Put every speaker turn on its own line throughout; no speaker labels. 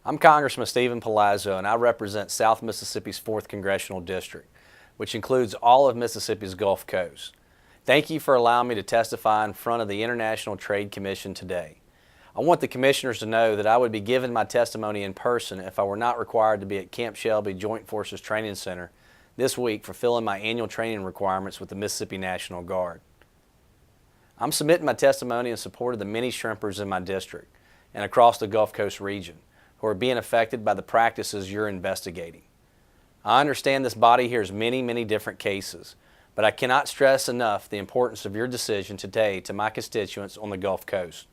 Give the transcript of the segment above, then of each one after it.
I'm Congressman Steven Palazzo, and I represent South Mississippi's 4th Congressional District, which includes all of Mississippi's Gulf Coast. Thank you for allowing me to testify in front of the International Trade Commission today. I want the commissioners to know that I would be giving my testimony in person if I were not required to be at Camp Shelby Joint Forces Training Center this week fulfilling my annual training requirements with the Mississippi National Guard. I'm submitting my testimony in support of the many shrimpers in my district and across the Gulf Coast region who are being affected by the practices you're investigating. I understand this body hears many different cases, but I cannot stress enough the importance of your decision today to my constituents on the Gulf Coast.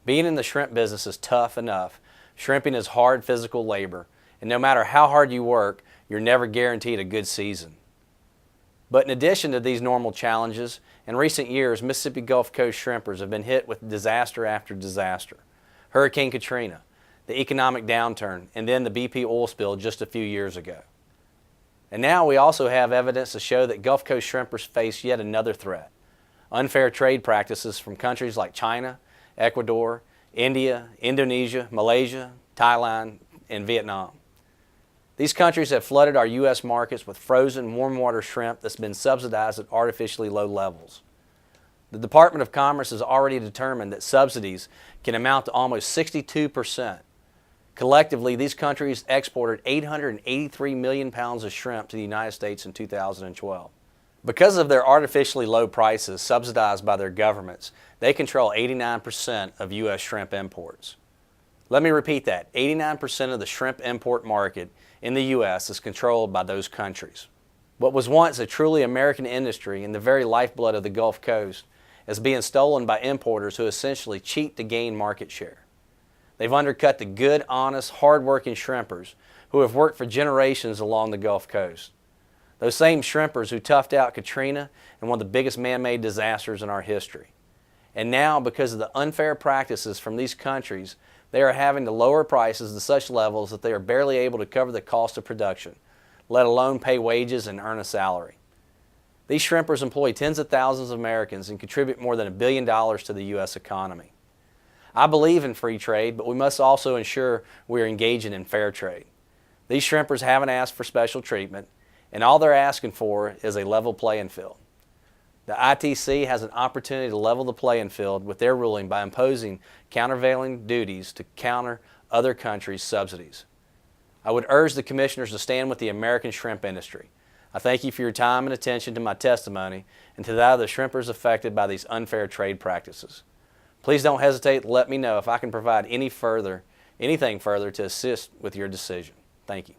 Being in the shrimp business is tough enough. Shrimping is hard physical labor, and no matter how hard you work, you're never guaranteed a good season. But in addition to these normal challenges, in recent years, Mississippi Gulf Coast shrimpers have been hit with disaster after disaster. Hurricane Katrina, the economic downturn, and then the BP oil spill just a few years ago. And now we also have evidence to show that Gulf Coast shrimpers face yet another threat: unfair trade practices from countries like China, Ecuador, India, Indonesia, Malaysia, Thailand, and Vietnam. These countries have flooded our U.S. markets with frozen warm water shrimp that's been subsidized at artificially low levels. The Department of Commerce has already determined that subsidies can amount to almost 62%. Collectively, these countries exported 883 million pounds of shrimp to the United States in 2012. Because of their artificially low prices subsidized by their governments, they control 89% of U.S. shrimp imports. Let me repeat that: 89% of the shrimp import market in the U.S. is controlled by those countries. What was once a truly American industry and the very lifeblood of the Gulf Coast is being stolen by importers who essentially cheat to gain market share. They've undercut the good, honest, hard-working shrimpers who have worked for generations along the Gulf Coast. Those same shrimpers who toughed out Katrina and one of the biggest man-made disasters in our history. And now, because of the unfair practices from these countries, they are having to lower prices to such levels that they are barely able to cover the cost of production, let alone pay wages and earn a salary. These shrimpers employ tens of thousands of Americans and contribute more than $1 billion to the U.S. economy. I believe in free trade, but we must also ensure we are engaging in fair trade. These shrimpers haven't asked for special treatment, and all they're asking for is a level playing field. The ITC has an opportunity to level the playing field with their ruling by imposing countervailing duties to counter other countries' subsidies. I would urge the commissioners to stand with the American shrimp industry. I thank you for your time and attention to my testimony and to that of the shrimpers affected by these unfair trade practices. Please don't hesitate to let me know if I can provide anything further to assist with your decision. Thank you.